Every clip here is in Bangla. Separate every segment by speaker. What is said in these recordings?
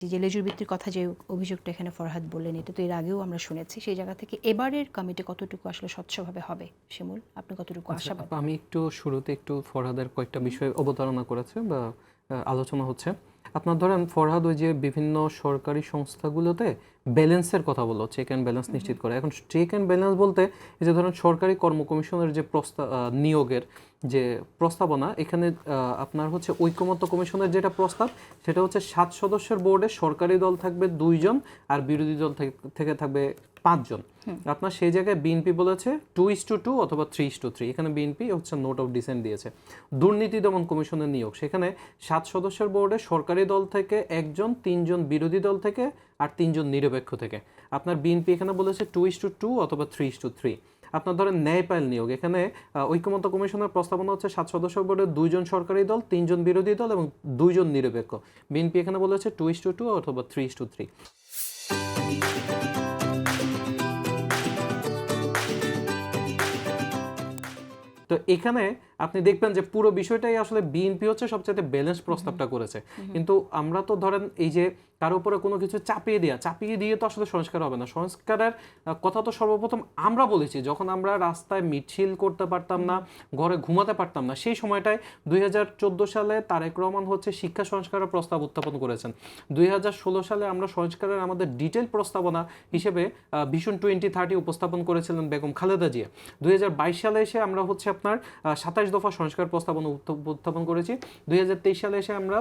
Speaker 1: যে লেজুর বৃত্তির কথা যে অভিযোগটা এখানে ফরহাদ বললেন, এটা তো এর আগেও আমরা শুনেছি। সেই জায়গা থেকে এবারের কমিটি কতটুকু আসলে স্বচ্ছভাবে হবে, শিমুল আপনি কতটুকু আশাবাদী?
Speaker 2: আমি একটু শুরুতে একটু ফরহাদের কয়েকটা বিষয় অবতারণা করেছে বা আলোচনা হচ্ছে। আপনার ধরেন ফরহাদ ওই যে বিভিন্ন সরকারি সংস্থাগুলোতে ব্যালেন্সের কথা বললো, চেক অ্যান্ড ব্যালেন্স নিশ্চিত করে। এখন চেক অ্যান্ড ব্যালেন্স বলতে এই যে ধরেন সরকারি কর্ম কমিশনের যে নিয়োগের যে প্রস্তাবনা, এখানে আপনার হচ্ছে ঐকমত্য কমিশনের যেটা প্রস্তাব, সেটা হচ্ছে 7 সদস্যের বোর্ডে সরকারি দল থাকবে 2 জন আর বিরোধী দল থেকে থাকবে 5 জন। আপনার সেই জায়গায় বিএনপি বলেছে 2:2 অথবা 3:3। এখানে বিএনপি হচ্ছে নোট অফ ডিসেন্ট দিয়েছে। দুর্নীতি দমন কমিশনের নিয়োগ, সেখানে 7 সদস্যের বোর্ডে সরকারি দল থেকে 1 জন, 3 জন বিরোধী দল থেকে আর 3 জন নিরপেক্ষ থেকে। আপনার বিএনপি এখানে বলেছে 2:2 অথবা 3:3। আপনার ধরেন ন্যায়পাল নিয়োগ, এখানে ঐকমত্য কমিশনের প্রস্তাবনা হচ্ছে 7 সদস্য বোর্ডে 2 জন সরকারি দল, 3 জন বিরোধী দল এবং 2 জন নিরপেক্ষ। বিএনপি এখানে বলেছে 2:2 অথবা 3:3। তো এখানে আপনি দেখবেন যে পুরো বিষয়টাই আসলে বিএনপি হচ্ছে সবচেয়ে ব্যালেন্স প্রস্তাবটা করেছে। কিন্তু আমরা তো ধরেন এই যে কারো উপরে কোনো কিছু চাপিয়ে দিয়ে তো আসলে সংস্কার হবে না। সংস্কারের কথা তো সর্বপ্রথম আমরা বলেছি যখন আমরা রাস্তায় মিছিল করতে পারতাম না, ঘরে ঘুমাতে পারতাম না, সেই সময়টায় 2014 সালে তারেক রহমান হচ্ছে শিক্ষা সংস্কারের প্রস্তাব উত্থাপন করেছেন। 2016 সালে আমরা সংস্কারের আমাদের ডিটেল প্রস্তাবনা হিসেবে ভিশন 2030 উপস্থাপন করেছিলেন বেগম খালেদা জিয়া। 2022 সালে এসে আমরা হচ্ছে আপনার 27 দফা সংস্কার প্রস্তাবনা উত্থাপন করেছি। 2023 সালে এসে আমরা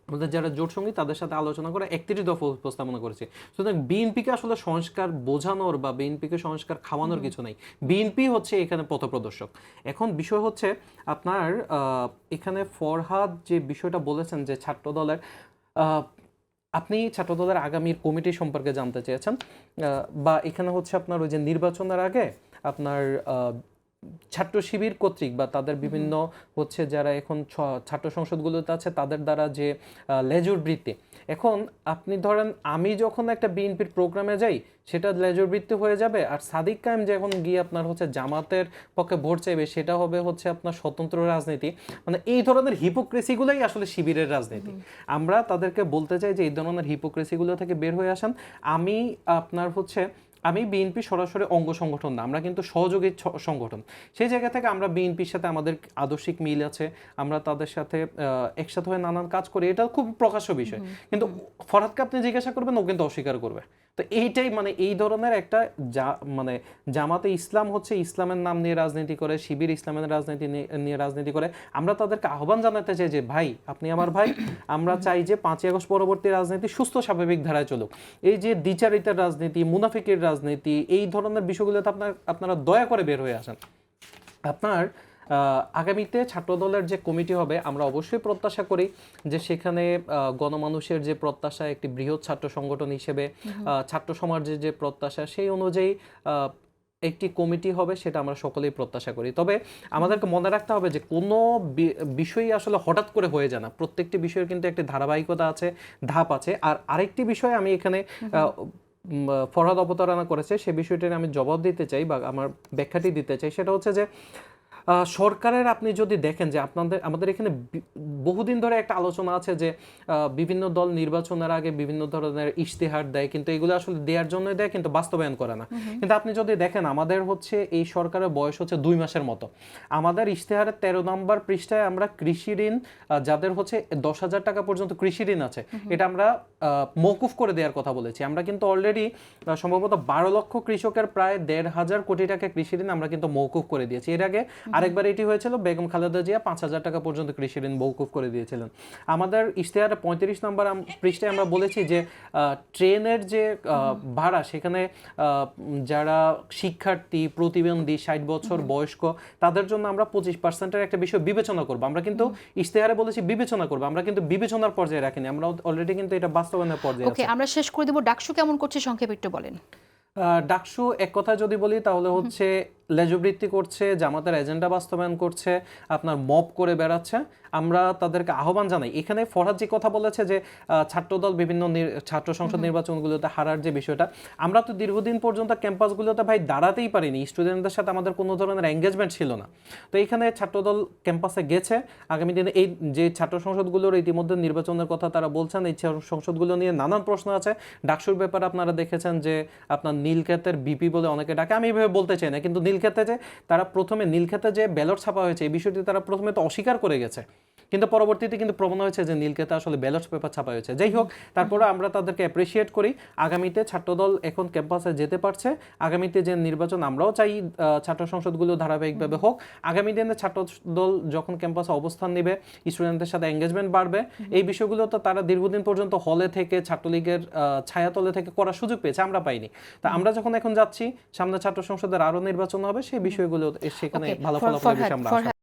Speaker 2: আমাদের যারা জোট সঙ্গী তাদের সাথে আলোচনা করে 31 দফা উপস্থাপনা করেছি। সুতরাং বিএনপিকে আসলে সংস্কার বোঝানোর বা বিএনপিকে সংস্কার খাওয়ানোর কিছু নাই। বিএনপি হচ্ছে এখানে পথপ্রদর্শক। এখন বিষয় হচ্ছে আপনার এখানে ফরহাদ যে বিষয়টা বলেছেন যে ছাত্রদলের, আপনি ছাত্রদলের আগামীর কমিটি সম্পর্কে জানতে চেয়েছেন, বা এখানে হচ্ছে আপনার ওই যে নির্বাচনের আগে আপনার ছাত্র শিবির কর্তৃক বা তাদের বিভিন্ন হচ্ছে যারা এখন ছাত্র সংসদগুলোতে আছে তাদের দ্বারা যে লেজুর বৃত্তি, এখন আপনি ধরেন আমি যখন একটা বিএনপির প্রোগ্রামে যাই সেটা লেজুর বৃত্তি হয়ে যাবে, আর সাদিক কায়েম যখন গিয়ে আপনার হচ্ছে জামাতের পক্ষে ভোট চাইবে সেটা হবে হচ্ছে আপনার স্বতন্ত্র রাজনীতি। মানে এই ধরনের হিপোক্রেসিগুলোই আসলে শিবিরের রাজনীতি। আমরা তাদেরকে বলতে চাই যে এই ধরনের হিপোক্রেসিগুলো থেকে বের হয়ে আসেন। আমি বিএনপি সরাসরি অঙ্গ সংগঠন না, আমরা কিন্তু সহযোগী সংগঠন। সেই জায়গা থেকে আমরা বিএনপির সাথে আমাদের আদর্শিক মিল আছে, আমরা তাদের সাথে একসাথে হয়ে নানান কাজ করি, এটা খুব প্রকাশ্য বিষয়। কিন্তু ফরহাদকে আপনি জিজ্ঞাসা করবেন, ও কিন্তু অস্বীকার করবে। তো এইটাই মানে এই ধরনের একটা মানে জামাতে ইসলাম হচ্ছে ইসলামের নাম নিয়ে রাজনীতি করে, শিবির ইসলামের রাজনীতি নিয়ে রাজনীতি করে। আমরা তাদেরকে আহ্বান জানাতে চাই যে ভাই আপনি আমার ভাই, আমরা চাই যে 5ই আগস্ট পরবর্তী রাজনীতি সুস্থ স্বাভাবিক ধারায় চলুক। এই যে দ্বিচারিতার রাজনীতি, মুনাফিকের রাজনীতি, এই ধরনের বিষয়গুলোতে আপনারা দয়া করে বের হয়ে আসেন। আপনার আগামীতে ছাত্রদলের যে কমিটি হবে আমরা অবশ্যই প্রত্যাশা করি যে সেখানে গণমানুষের যে প্রত্যাশা, একটি বৃহৎ ছাত্র সংগঠন হিসেবে ছাত্র সমাজের যে প্রত্যাশা, সেই অনুযায়ী একটি কমিটি হবে, সেটা আমরা সকলেই প্রত্যাশা করি। তবে আমাদেরকে মনে রাখতে হবে যে কোনো বিষয়ই আসলে হঠাৎ করে হয়ে যায় না, প্রত্যেকটি বিষয়ের কিন্তু একটি ধারাবাহিকতা আছে, ধাপ আছে। আর আরেকটি বিষয় আমি এখানে ফরহাদ অবতারণা করেছে সে বিষয়টির আমি জবাব দিতে চাই বা আমার ব্যাখ্যাটি দিতে চাই। সেটা হচ্ছে যে সরকারের আপনি যদি দেখেন যে আমাদের এখানে বহুদিন ধরে একটা আলোচনা আছে যে বিভিন্ন দল নির্বাচনের আগে বিভিন্ন ধরনের ইশতেহার দেয়, কিন্তু এগুলো আসলে দেওয়ার জন্য দেয় কিন্তু বাস্তবায়ন করে না। কিন্তু আপনি যদি দেখেন আমাদের হচ্ছে এই সরকারের বয়স হচ্ছে 2 মাসের মতো। আমাদের ইশতেহারের 13 নম্বর পৃষ্ঠায় আমরা কৃষি ঋণ যাদের হচ্ছে 10,000 টাকা পর্যন্ত কৃষি ঋণ আছে এটা আমরা মওকুফ করে দেওয়ার কথা বলেছি। আমরা কিন্তু অলরেডি সম্ভবত 12 লক্ষ কৃষকের প্রায় 1,500 কোটি টাকা কৃষি ঋণ আমরা কিন্তু মওকুফ করে দিয়েছি। এর আগে আরেকবার এটি হয়েছিল, বেগম খালেদা জিয়া 5,000 টাকা পর্যন্ত কৃষি ঋণ মওকুফ করে দিয়েছিলেন। আমাদের ইশতেহারের 35 নম্বর পৃষ্ঠায় আমরা বলেছি যে ট্রেনের যে ভাড়া, সেখানে যারা শিক্ষার্থী, প্রতিবন্ধী, 60 বছর বয়স্ক তাদের জন্য আমরা 25% একটা বিষয় বিবেচনা করব। আমরা কিন্তু ইশতেহারে বলেছি বিবেচনা করব, আমরা কিন্তু বিবেচনার পর্যায়ে রাখিনি, আমরা অলরেডি কিন্তু এটা বাস্তবায়নের পর্যায়ে আছে।
Speaker 1: ওকে, আমরা শেষ করে দেব। ডাকসু কেমন করছে সংক্ষেপে একটু বলেন।
Speaker 2: ডাকসু এক কথা যদি বলি তাহলে হচ্ছে লেজবৃত্তি করছে, জামাতের এজেন্ডা বাস্তবায়ন করছে, আপনার মব করে বেড়াচ্ছে, আমরা তাদেরকে আহ্বান জানাই। এখানে ফরহাদ যে কথা বলেছে যে ছাত্রদল বিভিন্ন ছাত্র সংসদ নির্বাচনগুলোতে হারার যে বিষয়টা, আমরা তো দীর্ঘদিন পর্যন্ত ক্যাম্পাসগুলোতে ভাই দাঁড়াতেই পারিনি, স্টুডেন্টদের সাথে আমাদের কোনো ধরনের এঙ্গেজমেন্ট ছিল না। তো এখানে ছাত্রদল ক্যাম্পাসে গেছে, আগামী দিনে এই যে ছাত্র সংসদগুলোর ইতিমধ্যে নির্বাচনের কথা তারা বলছেন, এই সংসদগুলো নিয়ে নানান প্রশ্ন আছে। ডাকসুর ব্যাপারে আপনারা দেখেছেন যে আপনার নীলক্ষেতের বিপি বলে অনেকে ডাকে, আমি এভাবে বলতে চাই না, কিন্তু নীলক্ষেতে যে তারা প্রথমে নীলক্ষেতে যে ব্যালট ছাপা হয়েছে এই বিষয়টি তারা প্রথমে তো অস্বীকার করে গেছে, কিন্তু পরবর্তীতে কিন্তু প্রমাণ হয়েছে যে নীলক্ষেতে আসলে ব্যালট পেপার ছাপা হয়েছে। যাই হোক, তারপরে আমরা তাদেরকে অ্যাপ্রিসিয়েট করি। আগামীতে ছাত্রদল এখন ক্যাম্পাসে যেতে পারছে, আগামীতে যে নির্বাচন আমরাও চাই ছাত্র সংসদগুলো ধারাবাহিকভাবে হোক। আগামী দিনে ছাত্রদল যখন ক্যাম্পাসে অবস্থান নেবে, স্টুডেন্টদের সাথে এঙ্গেজমেন্ট বাড়বে, এই বিষয়গুলো তো তারা দীর্ঘদিন পর্যন্ত হলে থেকে ছাত্রলীগের ছায়াতলে থেকে করার সুযোগ পেয়েছে, আমরা পাইনি। তা আমরা যখন এখন যাচ্ছি, সামনে ছাত্র সংসদের আরো নির্বাচন হবে, সেই বিষয়গুলো সেখানে ভালো ফলাফলের বিষয়ে আমরা আশা